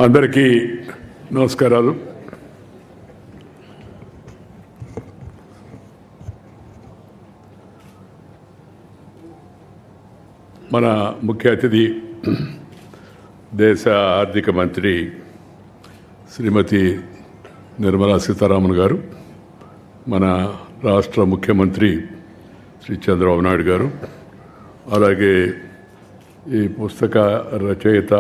అందరికీ నమస్కారాలు. మన ముఖ్య అతిథి దేశ ఆర్థిక మంత్రి శ్రీమతి నిర్మలా సీతారామన్ గారు, మన రాష్ట్ర ముఖ్యమంత్రి శ్రీ చంద్రబాబు నాయుడు గారు, అలాగే ఈ పుస్తక రచయిత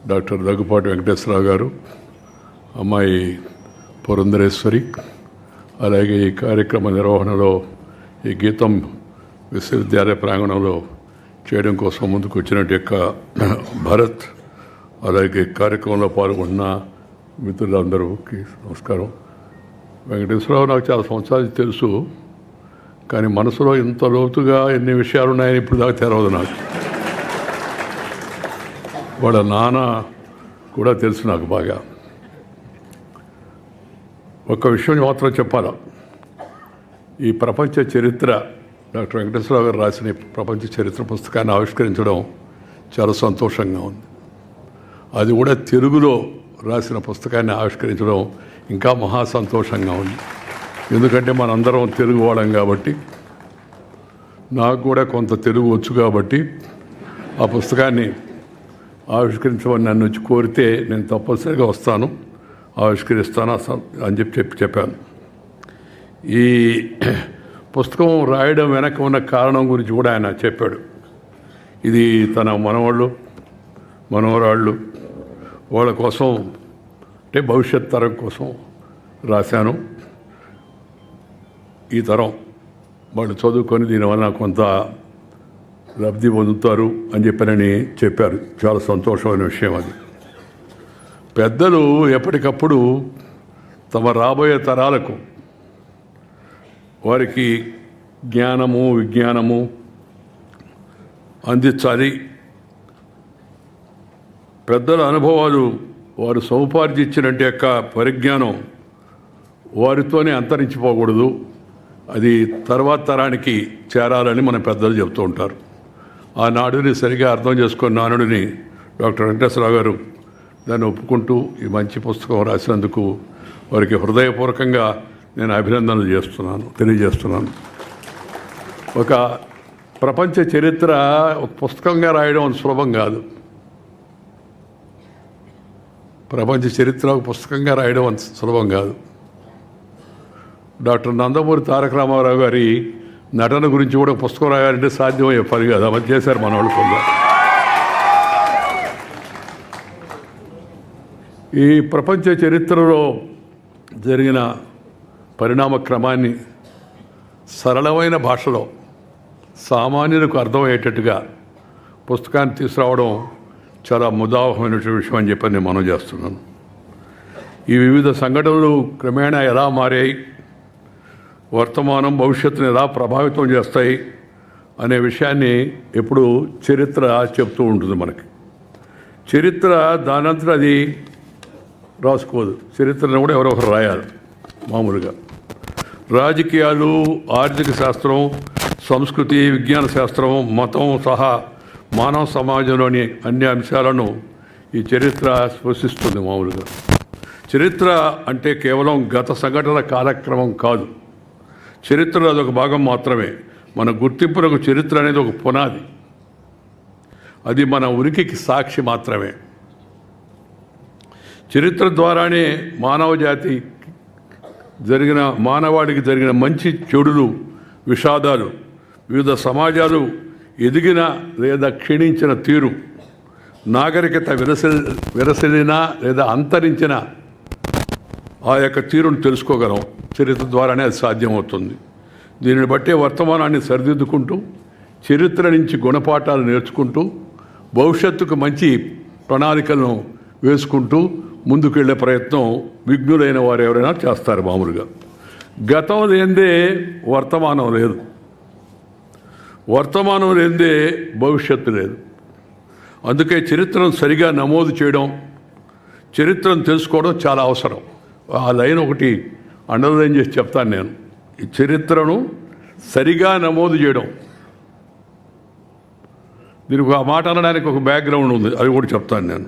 డాక్టర్ దగ్గుపాటి వెంకటేశ్వరరావు గారు, అమ్మాయి పురంధరేశ్వరి, అలాగే ఈ కార్యక్రమ నిర్వహణలో ఈ గీతం విశ్వవిద్యాలయ ప్రాంగణంలో చేయడం కోసం ముందుకు వచ్చినట్టు యొక్క భరత్, అలాగే కార్యక్రమంలో పాల్గొన్న మిత్రులందరికీ నమస్కారం. వెంకటేశ్వరరావు నాకు చాలా సంవత్సరాలు తెలుసు, కానీ మనసులో ఇంత లోతుగా ఎన్ని విషయాలు ఉన్నాయని ఇప్పుడు దాకా తెలవదు నాకు. వాళ్ళ నాన్న కూడా తెలుసు నాకు బాగా. ఒక్క విషయం మాత్రం చెప్పాలా, ఈ ప్రపంచ చరిత్ర డాక్టర్ వెంకటేశ్వరరావు గారు రాసిన ప్రపంచ చరిత్ర పుస్తకాన్ని ఆవిష్కరించడం చాలా సంతోషంగా ఉంది. అది కూడా తెలుగులో రాసిన పుస్తకాన్ని ఆవిష్కరించడం ఇంకా మహా సంతోషంగా ఉంది. ఎందుకంటే మనందరం తెలుగు వాళ్ళం కాబట్టి, నాకు కూడా కొంత తెలుగు వచ్చు కాబట్టి ఆ పుస్తకాన్ని ఆవిష్కరించమని నన్ను వచ్చి కోరితే నేను తప్పనిసరిగా వస్తాను, ఆవిష్కరిస్తాను అని చెప్పాను. ఈ పుస్తకం రాయడం వెనక ఉన్న కారణం గురించి కూడా ఆయన చెప్పాడు. ఇది తన మనవాళ్ళు మనవరాళ్ళు వాళ్ళ కోసం, అంటే భవిష్యత్ తరం కోసం రాశాను. ఈ తరం వాళ్ళు చదువుకొని దీనివల్ల కొంత లబ్ధి పొందుతారు అని చెప్పారు. చాలా సంతోషమైన విషయం అది. పెద్దలు ఎప్పటికప్పుడు తమ రాబోయే తరాలకు వారికి జ్ఞానము విజ్ఞానము అందించాలి. పెద్దల అనుభవాలు, వారు సముపార్జించినట్టు యొక్క పరిజ్ఞానం వారితోనే అంతరించిపోకూడదు, అది తర్వాత తరానికి చేరాలని మన పెద్దలు చెబుతూ ఉంటారు. ఆ నాడుని సరిగా అర్థం చేసుకున్న నానుడిని డాక్టర్ వెంకటేశ్వరరావు గారు దాన్ని ఒప్పుకుంటూ ఈ మంచి పుస్తకం రాసినందుకు వారికి హృదయపూర్వకంగా నేను అభినందనలు తెలియజేస్తున్నాను. ఒక ప్రపంచ చరిత్ర ఒక పుస్తకంగా రాయడం అంత సులభం కాదు. ప్రపంచ చరిత్ర ఒక పుస్తకంగా రాయడం అంత సులభం కాదు. డాక్టర్ నందమూరి తారక రామారావు గారి నటన గురించి కూడా పుస్తకం రాయాలంటే సాధ్యమయ్యే పని కాదు. అమలు చేశారు మన వాళ్ళు కొందరు. ఈ ప్రపంచ చరిత్రలో జరిగిన పరిణామ క్రమాన్ని సరళమైన భాషలో సామాన్యులకు అర్థమయ్యేటట్టుగా పుస్తకాన్ని తీసుకురావడం చాలా ముదావహమైన విషయం అని చెప్పి నేను మనం చేస్తున్నాను. ఈ వివిధ సంఘటనలు క్రమేణా ఎలా మారాయి, వర్తమానం భవిష్యత్తును ఎలా ప్రభావితం చేస్తాయి అనే విషయాన్ని ఎప్పుడు చరిత్ర చెప్తూ ఉంటుంది మనకి. చరిత్ర దానంతట అది రాసుకోదు. చరిత్రను కూడా ఎవరో ఒకరు రాయాలి. మామూలుగా రాజకీయాలు, ఆర్థిక శాస్త్రం, సంస్కృతి, విజ్ఞాన శాస్త్రం, మతం సహా మానవ సమాజంలోని అన్ని అంశాలను ఈ చరిత్ర స్పృశిస్తుంది. మామూలుగా చరిత్ర అంటే కేవలం గత సంఘటన కాలక్రమం కాదు. చరిత్రలో అదొక భాగం మాత్రమే. మన గుర్తింపులకు చరిత్ర అనేది ఒక పునాది. అది మన ఉనికికి సాక్షి మాత్రమే. చరిత్ర ద్వారానే మానవాడికి జరిగిన మంచి చెడులు, విషాదాలు, వివిధ సమాజాలు ఎదిగిన లేదా క్షీణించిన తీరు, నాగరికత విరసిల్లిన లేదా అంతరించిన ఆ యొక్క తీరును తెలుసుకోగలం. చరిత్ర ద్వారానే అది సాధ్యమవుతుంది. దీనిని బట్టే వర్తమానాన్ని సరిదిద్దుకుంటూ, చరిత్ర నుంచి గుణపాఠాలు నేర్చుకుంటూ, భవిష్యత్తుకు మంచి ప్రణాళికలను వేసుకుంటూ ముందుకెళ్లే ప్రయత్నం విఘ్నులైన వారు ఎవరైనా చేస్తారు. మామూలుగా గతం లేనిదే వర్తమానం లేదు, వర్తమానం లేనిదే భవిష్యత్తు లేదు. అందుకే చరిత్రను సరిగా నమోదు చేయడం, చరిత్రను తెలుసుకోవడం చాలా అవసరం. ఆ లైన్ ఒకటి అండర్లైన్ చేసి చెప్తాను నేను. ఈ చరిత్రను సరిగా నమోదు చేయడం, దీనికి ఒక మాట అనడానికి ఒక బ్యాక్గ్రౌండ్ ఉంది, అది కూడా చెప్తాను నేను.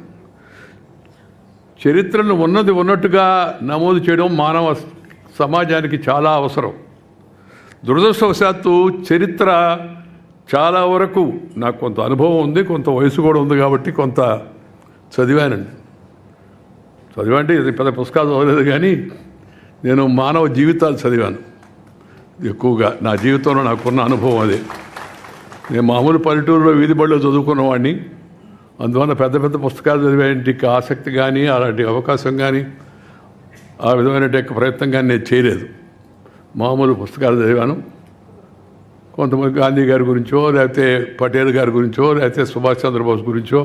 చరిత్రను ఉన్నది ఉన్నట్టుగా నమోదు చేయడం మానవ సమాజానికి చాలా అవసరం. దురదృష్టవశాత్తు చరిత్ర చాలా వరకు నాకు కొంత అనుభవం ఉంది, కొంత వయసు కూడా ఉంది కాబట్టి కొంత చదివానండి. చదివంటే ఇది పెద్ద పుస్తకాలు చదవలేదు, కానీ నేను మానవ జీవితాలు చదివాను ఎక్కువగా. నా జీవితంలో నాకున్న అనుభవం అదే. నేను మామూలు పల్లెటూరులో వీధి బడిలో చదువుకున్నవాడిని. అందువల్ల పెద్ద పెద్ద పుస్తకాలు చదివేంటికి ఆసక్తి కానీ అలాంటి అవకాశం కానీ ఆ విధమైన ప్రయత్నం కానీ నేను చేయలేదు. మామూలు పుస్తకాలు చదివాను. కొంతమంది గాంధీ గారి గురించో, లేకపోతే పటేల్ గారి గురించో, లేకపోతే సుభాష్ చంద్రబోస్ గురించో,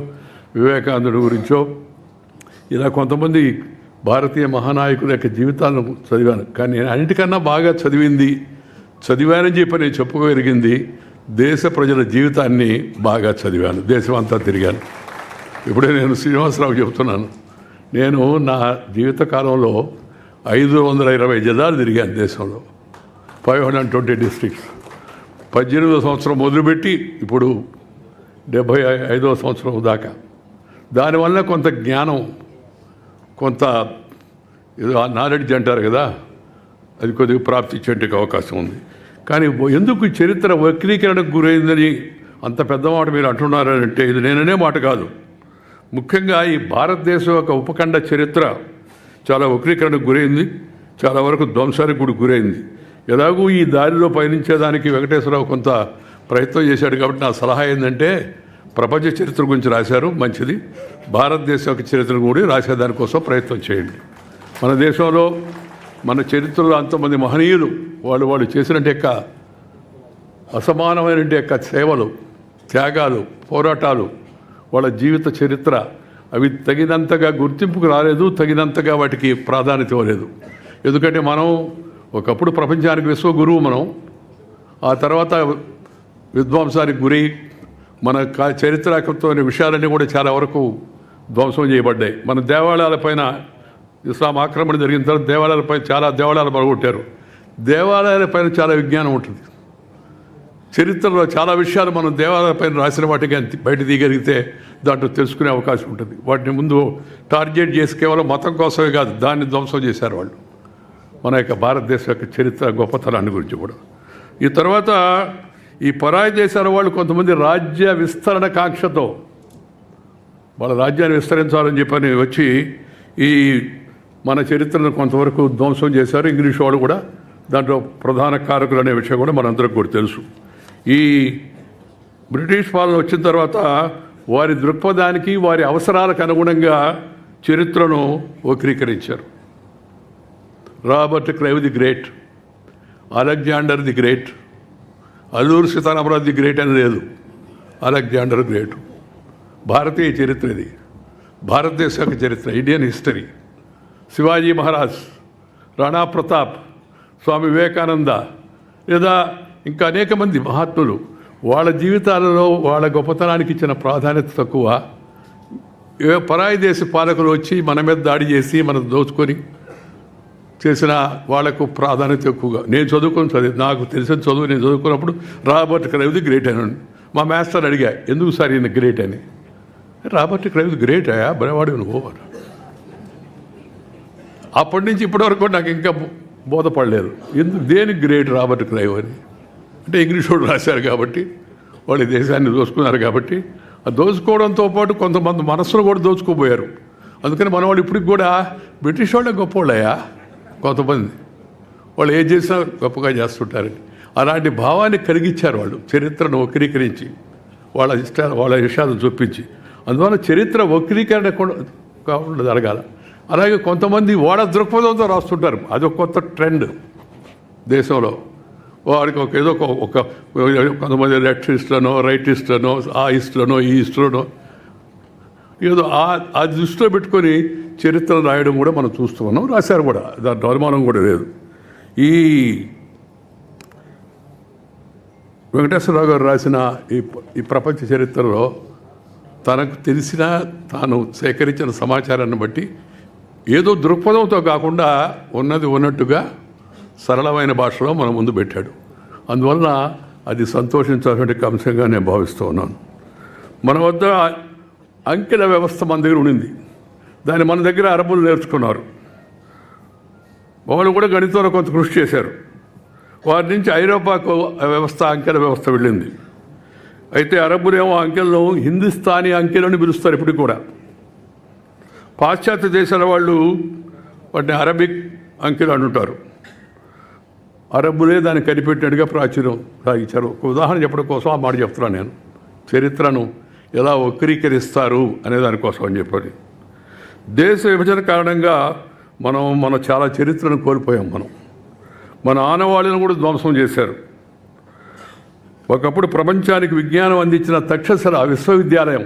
వివేకానందుడి గురించో, ఇలా కొంతమంది భారతీయ మహానాయకుల యొక్క జీవితాలను చదివాను. కానీ నేను అన్నిటికన్నా బాగా చదివానని చెప్పి నేను చెప్పుకోగలిగింది దేశ ప్రజల జీవితాన్ని బాగా చదివాను. దేశం అంతా తిరిగాను. ఇప్పుడే నేను శ్రీనివాసరావు చెప్తున్నాను, నేను నా జీవిత కాలంలో 520 జిల్లాలు తిరిగాను దేశంలో, 520 డిస్ట్రిక్ట్స్. 18వ సంవత్సరం మొదలుపెట్టి ఇప్పుడు 75వ సంవత్సరం దాకా. దానివల్ల కొంత జ్ఞానం, కొంత ఏదో నాలెడ్జ్ అంటారు కదా, అది కొద్దిగా ప్రాప్తించేందుకు అవకాశం ఉంది. కానీ ఎందుకు చరిత్ర వక్రీకరణకు గురైందని అంత పెద్ద మాట మీరు అంటున్నారంటే ఇది నేననే మాట కాదు. ముఖ్యంగా ఈ భారతదేశం యొక్క ఉపఖండ చరిత్ర చాలా వక్రీకరణకు గురైంది, చాలా వరకు ధ్వంసానికి కూడా గురైంది. ఎలాగూ ఈ దారిలో పయనించేదానికి వెంకటేశ్వరరావు కొంత ప్రయత్నం చేశాడు. కాబట్టి నా సలహా ఏంటంటే ప్రపంచ చరిత్ర గురించి రాశారు, మంచిది. భారతదేశం యొక్క చరిత్ర కూడా రాసేదానికోసం ప్రయత్నం చేయండి. మన దేశంలో మన చరిత్రలో అంతమంది మహనీయులు వాళ్ళు చేసినట్టు యొక్క అసమానమైన యొక్క సేవలు, త్యాగాలు, పోరాటాలు, వాళ్ళ జీవిత చరిత్ర అవి తగినంతగా గుర్తింపుకు రాలేదు, తగినంతగా వాటికి ప్రాధాన్యత ఇవ్వలేదు. ఎందుకంటే మనం ఒకప్పుడు ప్రపంచానికి విశ్వగురువు మనం, ఆ తర్వాత విధ్వంసానికి గురి, మన చరిత్రాత్మకమైన విషయాలన్నీ కూడా చాలా వరకు ధ్వంసం చేయబడ్డాయి. మన దేవాలయాలపైన ఇస్లాం ఆక్రమణ జరిగిన తర్వాత దేవాలయాలపై చాలా దేవాలయాలు పడగొట్టారు. దేవాలయాలపైన చాలా విజ్ఞానం ఉంటుంది. చరిత్రలో చాలా విషయాలు మనం దేవాలయాలపైన రాసిన వాటికి బయట తీయగలిగితే దాంట్లో తెలుసుకునే అవకాశం ఉంటుంది. వాటిని ముందు టార్గెట్ చేసి కేవలం మతం కోసమే కాదు, దాన్ని ధ్వంసం చేశారు వాళ్ళు. మన యొక్క భారతదేశం యొక్క చరిత్ర గొప్పతనాన్ని గురించి కూడా. ఈ తర్వాత ఈ పరాయి దేశాల వాళ్ళు కొంతమంది రాజ్య విస్తరణ కాంక్షతో వాళ్ళ రాజ్యాన్ని విస్తరించాలని చెప్పని వచ్చి ఈ మన చరిత్రను కొంతవరకు ధ్వంసం చేశారు. ఇంగ్లీష్ వాళ్ళు కూడా దాంట్లో ప్రధాన కారకులు అనే విషయం కూడా మనందరికి కూడా తెలుసు. ఈ బ్రిటిష్ పాలన వచ్చిన తర్వాత వారి దృక్పథానికి, వారి అవసరాలకు అనుగుణంగా చరిత్రను వక్రీకరించారు. Robert Clive the great, Alexander the great, Alluri Sitarama Raju the great అని లేదు, అలెగ్జాండర్ గ్రేట్. భారతీయ చరిత్ర ఇది, భారతదేశ యొక్క చరిత్ర, ఇండియన్ హిస్టరీ. శివాజీ మహారాజ్, రాణా ప్రతాప్, స్వామి వివేకానంద, లేదా ఇంకా అనేక మంది మహాత్ములు వాళ్ళ జీవితాలలో వాళ్ళ గొప్పతనానికి ఇచ్చిన ప్రాధాన్యత తక్కువ. పరాయి దేశ పాలకులు వచ్చి మన మీద దాడి చేసి మనం దోచుకొని చేసిన వాళ్లకు ప్రాధాన్యత ఎక్కువగా. నేను చదువు నాకు తెలిసిన చదువు నేను చదువుకున్నప్పుడు రాబర్ట్ క్లైవ్ ది గ్రేట్ అని మా మాస్టర్ అడిగా, ఎందుకు సార్ ఈయన గ్రేట్ అని. రాబర్ట్ క్లైవ్ ది గ్రేట్ అయ్యా, బలవాడు నువ్వు. అప్పటి నుంచి ఇప్పటివరకు నాకు ఇంకా బోధపడలేదు ఎందుకు దేనికి గ్రేట్ రాబర్ట్ క్లైవ్ అని. అంటే ఇంగ్లీష్ వాళ్ళు రాశారు కాబట్టి, వాళ్ళు దేశాన్ని దోచుకున్నారు కాబట్టి. ఆ దోచుకోవడంతో పాటు కొంతమంది మనస్సును కూడా దోచుకోబోయారు. అందుకని మన వాళ్ళు ఇప్పటికి కూడా బ్రిటిష్ వాళ్ళే గొప్పవాళ్ళయ్యా, కొంతమంది వాళ్ళు ఏం చేసినా గొప్పగా చేస్తుంటారని అలాంటి భావాన్ని కలిగించారు వాళ్ళు, చరిత్రను వక్రీకరించి వాళ్ళ విషయాలను చూపించి. అందువల్ల చరిత్ర వక్రీకరణ కాకుండా జరగాల. అలాగే కొంతమంది వాళ్ళ దృక్పథంతో రాస్తుంటారు, అదొక కొత్త ట్రెండ్ దేశంలో. వాడికి ఏదో ఒక కొంతమంది లెఫ్టిస్ట్లనో, రైటిస్ట్లనో, ఆ ఇస్ట్లనో, ఈ ఇస్ట్లనో ఏదో ఆ దృష్టిలో పెట్టుకొని చరిత్రను రాయడం కూడా మనం చూస్తూ ఉన్నాం, రాశారు కూడా, దాంట్లో అనుమానం కూడా లేదు. ఈ వెంకటేశ్వరరావు గారు రాసిన ఈ ప్రపంచ చరిత్రలో తనకు తెలిసిన, తాను సేకరించిన సమాచారాన్ని బట్టి ఏదో దృక్పథంతో కాకుండా ఉన్నది ఉన్నట్టుగా సరళమైన భాషలో మన ముందు పెట్టాడు. అందువలన అది సంతోషించాల్సిన అంశంగా నేను భావిస్తూ ఉన్నాను. మన వద్ద అంకెల వ్యవస్థ మన దగ్గర ఉండింది. దాన్ని మన దగ్గర అరబ్బులు నేర్చుకున్నారు. వాళ్ళు కూడా గణితంలో కొంత కృషి చేశారు. వారి నుంచి ఐరోపాకు వ్యవస్థ, అంకెల వ్యవస్థ వెళ్ళింది. అయితే అరబ్బులేమో అంకెలను హిందుస్థానీ అంకెలని పిలుస్తారు ఇప్పటికి కూడా. పాశ్చాత్య దేశాల వాళ్ళు వాటిని అరబిక్ అంకెలు అంటుంటారు. అరబ్బులే దాన్ని కనిపెట్టినట్టుగా ప్రాచుర్యం సాగించారు. ఒక ఉదాహరణ చెప్పడం కోసం ఆ మాట చెప్తున్నాను నేను. చరిత్రను ఎలా వక్రీకరిస్తారు అనే దానికోసం అని చెప్పాలి. దేశ విభజన కారణంగా మన చాలా చరిత్రను కోల్పోయాం. మన ఆనవాళ్ళను కూడా ధ్వంసం చేశారు. ఒకప్పుడు ప్రపంచానికి విజ్ఞానం అందించిన తక్షశిల విశ్వవిద్యాలయం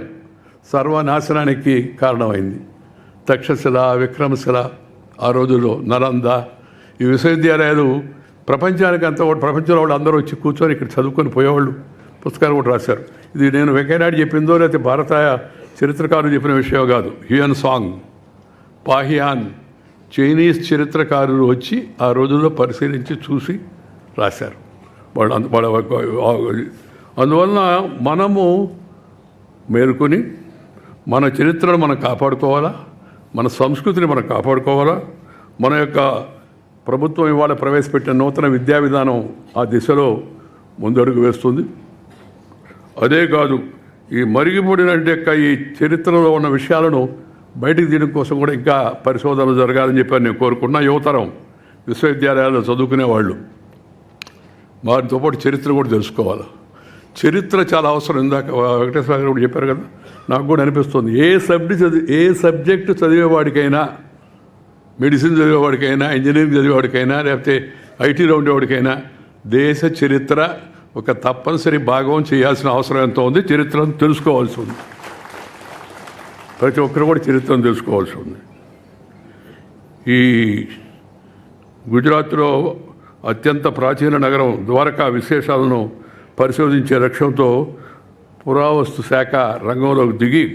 సర్వనాశనానికి కారణమైంది. తక్షశిల, విక్రమశిల, ఆ రోజుల్లో నలంద, ఈ విశ్వవిద్యాలయాలు ప్రపంచానికి ప్రపంచంలో వాళ్ళు అందరూ వచ్చి కూర్చొని ఇక్కడ చదువుకొని పోయేవాళ్ళు. పుస్తకాలు కూడా రాశారు. ఇది నేను వెంకయ్యనాయుడు చెప్పిందో లేకపోతే భారతీయ చరిత్రకారులు చెప్పిన విషయం కాదు. హ్యూయన్ సాంగ్, పాహియాన్, చైనీస్ చరిత్రకారులు వచ్చి ఆ రోజుల్లో పరిశీలించి చూసి రాశారు. అందువలన మనము మేలుకొని మన చరిత్రను మనం కాపాడుకోవాలా, మన సంస్కృతిని మనం కాపాడుకోవాలా. మన యొక్క ప్రభుత్వం ఇవాళ ప్రవేశపెట్టిన నూతన విద్యా విధానం ఆ దిశలో ముందడుగు వేస్తుంది. అదే కాదు, ఈ మరిగిపోడినంటే ఈ చరిత్రలో ఉన్న విషయాలను బయటికి తీయడం కోసం కూడా ఇంకా పరిశోధనలు జరగాలని చెప్పి నేను కోరుకున్నా. యువతరం విశ్వవిద్యాలయాల్లో చదువుకునేవాళ్ళు వారితో పాటు చరిత్ర కూడా తెలుసుకోవాలి. చరిత్ర చాలా అవసరం. ఇందాక వెంకటేశ్వర గారు కూడా చెప్పారు కదా, నాకు కూడా అనిపిస్తుంది. ఏ సబ్జెక్టు చదివేవాడికైనా, మెడిసిన్ చదివేవాడికైనా, ఇంజనీరింగ్ చదివేవాడికైనా, లేకపోతే ఐటీలో ఉండేవాడికైనా దేశ చరిత్ర ఒక తప్పనిసరి భాగం చేయాల్సిన అవసరం ఎంతో ఉంది. చరిత్రను తెలుసుకోవాల్సి ఉంది. ప్రతి ఒక్కరు కూడా చరిత్రను తెలుసుకోవాల్సి ఉంది. ఈ గుజరాత్లో అత్యంత ప్రాచీన నగరం ద్వారకా విశేషాలను పరిశోధించే లక్ష్యంతో పురావస్తు శాఖ రంగంలోకి దిగి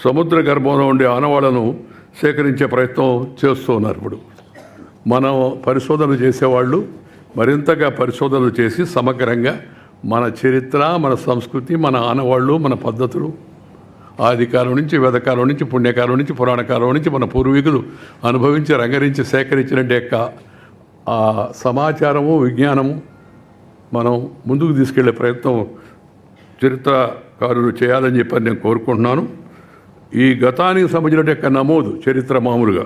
సముద్ర గర్భంలో ఉండే ఆనవాళ్లను సేకరించే ప్రయత్నం చేస్తూ ఉన్నారు. ఇప్పుడు మనం పరిశోధనలు చేసేవాళ్ళు మరింతగా పరిశోధనలు చేసి సమగ్రంగా మన చరిత్ర, మన సంస్కృతి, మన ఆనవాళ్ళు, మన పద్ధతులు, ఆదికాలం నుంచి, వేదకాలం నుంచి, పుణ్యకాలం నుంచి, పురాణకాలం నుంచి మన పూర్వీకులు అనుభవించి, రంగరించి, సేకరించినట్టు యొక్క ఆ సమాచారము, విజ్ఞానము మనం ముందుకు తీసుకెళ్లే ప్రయత్నం చరిత్రకారులు చేయాలని చెప్పని నేను కోరుకుంటున్నాను. ఈ గతానికి సంబంధించిన యొక్క నమోదు, చరిత్ర మామూలుగా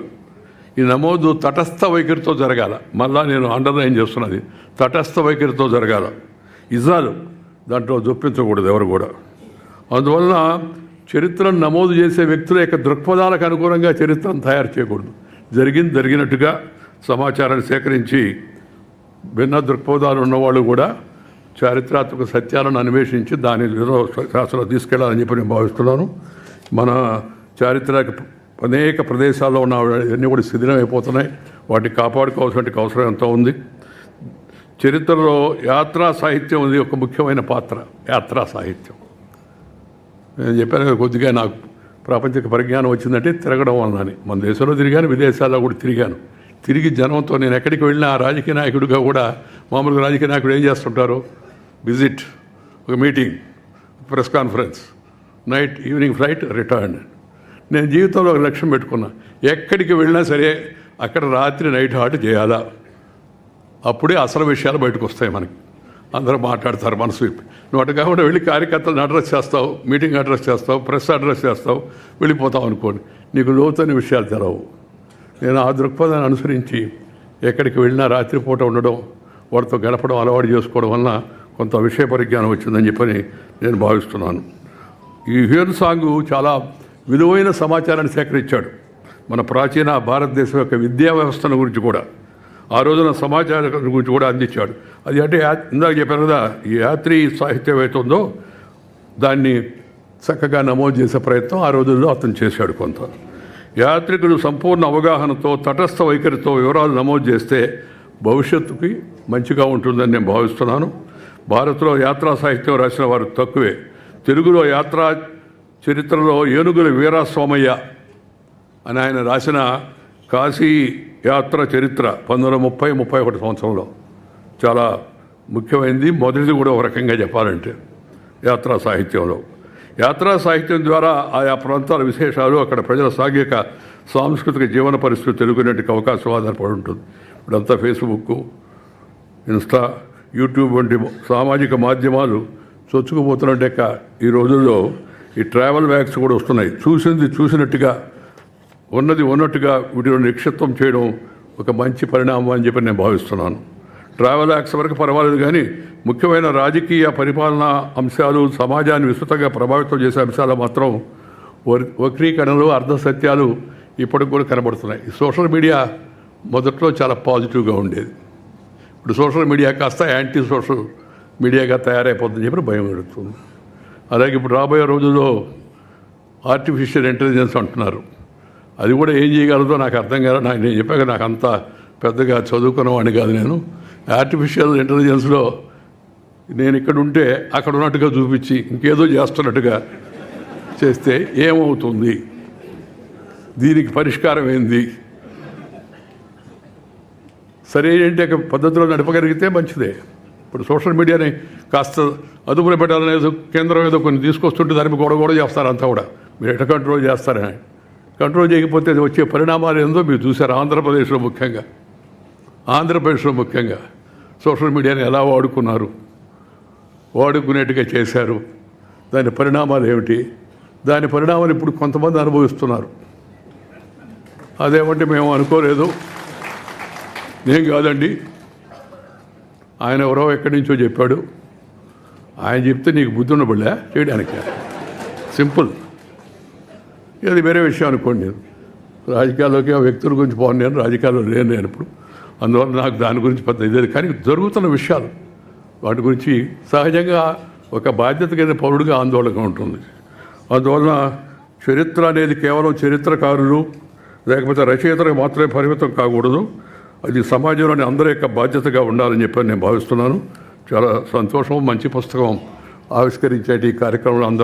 ఈ నమోదు తటస్థ వైఖరితో జరగాల. మళ్ళా నేను అండర్లైన్ చేస్తున్నది, తటస్థ వైఖరితో జరగాల. ఇజాలు దాంట్లో జొప్పించకూడదు ఎవరు కూడా. అందువలన చరిత్రను నమోదు చేసే వ్యక్తుల యొక్క దృక్పథాలకు అనుగుణంగా చరిత్రను తయారు చేయకూడదు. జరిగినట్టుగా సమాచారాన్ని సేకరించి భిన్న దృక్పథాలు ఉన్నవాళ్ళు కూడా చారిత్రాత్మక సత్యాలను అన్వేషించి దాని శాస్త్రంలో తీసుకెళ్లాలని చెప్పి నేను భావిస్తున్నాను. మన చారిత్రక అనేక ప్రదేశాల్లో ఉన్న అన్నీ కూడా శిథిలం అయిపోతున్నాయి. వాటిని కాపాడుకోవాల్సిన అవసరం ఎంతో ఉంది. చరిత్రలో యాత్రా సాహిత్యం ఉంది ఒక ముఖ్యమైన పాత్ర. యాత్రా సాహిత్యం నేను చెప్పాను కదా, కొద్దిగా నాకు ప్రాపంచిక పరిజ్ఞానం వచ్చిందంటే తిరగడం వలనని. మన దేశంలో తిరిగాను, విదేశాల్లో కూడా తిరిగాను. తిరిగి జనంతో నేను ఎక్కడికి వెళ్ళినా రాజకీయ నాయకుడిగా కూడా, మామూలుగా రాజకీయ నాయకుడు ఏం చేస్తుంటారు, విజిట్, ఒక meeting, press conference, night evening flight, return. నేను జీవితంలో ఒక లక్ష్యం పెట్టుకున్నా, ఎక్కడికి వెళ్ళినా సరే అక్కడ రాత్రి నైట్ హాల్ట్ చేయాలా. అప్పుడే అసలు విషయాలు బయటకు వస్తాయి. మనకి అందరూ మాట్లాడతారు మనసు విప్పి. నువ్వు అటు కాకుండా వెళ్ళి కార్యకర్తలను అడ్రస్ చేస్తావు, మీటింగ్ అడ్రస్ చేస్తావు, ప్రెస్ అడ్రస్ చేస్తావు, వెళ్ళిపోతావు అనుకోండి, నీకు లోతైన విషయాలు తెలవు. నేను ఆ దృక్పథాన్ని అనుసరించి ఎక్కడికి వెళ్ళినా రాత్రిపూట ఉండడం, వారితో గడపడం అలవాటు చేసుకోవడం వలన కొంత విషయ పరిజ్ఞానం వచ్చిందని చెప్పని నేను భావిస్తున్నాను. ఈ హ్యూయన్ సాంగ్ చాలా విలువైన సమాచారాన్ని సేకరించాడు. మన ప్రాచీన భారతదేశం యొక్క విద్యా వ్యవస్థను గురించి కూడా, ఆ రోజున సమాచారం గురించి కూడా అందించాడు. అది అంటే ఇందాక చెప్పాను కదా, ఈ యాత్రీ సాహిత్యం ఏతుందో దాన్ని చక్కగా నమోదు చేసే ప్రయత్నం ఆ రోజుల్లో అతను చేశాడు. కొంత యాత్రికులు సంపూర్ణ అవగాహనతో, తటస్థ వైఖరితో వివరాలు నమోదు చేస్తే భవిష్యత్తుకి మంచిగా ఉంటుందని నేను భావిస్తున్నాను. భారత్లో యాత్రా సాహిత్యం రాసిన వారు తక్కువే. తెలుగులో యాత్రా చరిత్రలో ఏనుగుల వీరాస్వామయ్య అని ఆయన రాసిన కాశీ యాత్ర చరిత్ర 1930-31 సంవత్సరంలో చాలా ముఖ్యమైనది. మొదటిది కూడా ఒక రకంగా చెప్పాలంటే యాత్రా సాహిత్యంలో. యాత్రా సాహిత్యం ద్వారా ఆయా ప్రాంతాల విశేషాలు, అక్కడ ప్రజల సాంస్కృతిక జీవన పరిస్థితులు తెలుగునేటికి అవకాశం ఆధారపడి ఉంటుంది. ఇప్పుడంతా ఫేస్బుక్, ఇన్స్టా, యూట్యూబ్ వంటి సామాజిక మాధ్యమాలు చొచ్చుకుపోతున్నట్టే ఈ రోజుల్లో ఈ ట్రావెల్ బ్యాగ్స్ కూడా వస్తున్నాయి. చూసింది చూసినట్టుగా, ఉన్నది ఉన్నట్టుగా వీటిలో నిక్షిప్తం చేయడం ఒక మంచి పరిణామం అని చెప్పి నేను భావిస్తున్నాను. ట్రావెల్ యాక్స్ వరకు పర్వాలేదు, కానీ ముఖ్యమైన రాజకీయ పరిపాలనా అంశాలు, సమాజాన్ని విస్తృతంగా ప్రభావితం చేసే అంశాలు మాత్రం వక్రీకరణలు, అర్ధసత్యాలు ఇప్పటికి కూడా కనబడుతున్నాయి. ఈ సోషల్ మీడియా మొదట్లో చాలా పాజిటివ్గా ఉండేది. ఇప్పుడు సోషల్ మీడియా కాస్త యాంటీ సోషల్ మీడియాగా తయారైపోతుందని చెప్పి భయం కలుగుతుంది. అలాగే ఇప్పుడు రాబోయే రోజుల్లో ఆర్టిఫిషియల్ ఇంటెలిజెన్స్ అంటున్నారు. అది కూడా ఏం చేయగలదో నాకు అర్థం కాదు. నేను చెప్పాక నాకు అంత పెద్దగా చదువుకున్నవాడిని కాదు నేను. ఆర్టిఫిషియల్ ఇంటెలిజెన్స్లో నేను ఇక్కడ ఉంటే అక్కడ ఉన్నట్టుగా చూపించి ఇంకేదో చేస్తున్నట్టుగా చేస్తే ఏమవుతుంది, దీనికి పరిష్కారం ఏంది, సరైన పద్ధతిలో నడపగలిగితే మంచిదే. ఇప్పుడు సోషల్ మీడియాని కాస్త అదుపులో పెట్టాలనేది కేంద్రం ఏదో కొన్ని తీసుకొస్తుంటే దానికి గొడవ చేస్తారు. అంతా కూడా మీరు ఎట్లా కంట్రోల్ చేస్తారని. కంట్రోల్ చేయకపోతే వచ్చే పరిణామాలు ఏందో మీరు చూశారు. ఆంధ్రప్రదేశ్లో ముఖ్యంగా సోషల్ మీడియాని ఎలా వాడుకునేట్టుగా చేశారు. దాని పరిణామాలు ఏమిటి, దాని పరిణామాలు ఇప్పుడు కొంతమంది అనుభవిస్తున్నారు. అదేమంటే మేము అనుకోలేదు, నేను కాదండి, ఆయన ఎవరో ఎక్కడి నుంచో చెప్పాడు, ఆయన చెప్తే నీకు బుద్ధి ఉండబడలే చేయడానికి. సింపుల్. ఇది వేరే విషయం అనుకోండి. రాజకీయాల్లోకి ఆ వ్యక్తుల గురించి పోను, నేను రాజకీయాల్లో లేను నేను ఇప్పుడు, అందువల్ల నాకు దాని గురించి పెద్ద ఇదే. కానీ జరుగుతున్న విషయాలు వాటి గురించి సహజంగా ఒక బాధ్యత కింద పౌరుడిగా ఆందోళనగా ఉంటుంది. అందువలన చరిత్ర అనేది కేవలం చరిత్రకారులు లేకపోతే రచయితలకు మాత్రమే పరిమితం కాకూడదు. అది సమాజంలోని అందరి యొక్క బాధ్యతగా ఉండాలని చెప్పి నేను భావిస్తున్నాను. చాలా సంతోషం. మంచి పుస్తకం ఆవిష్కరించే ఈ కార్యక్రమంలో అందరూ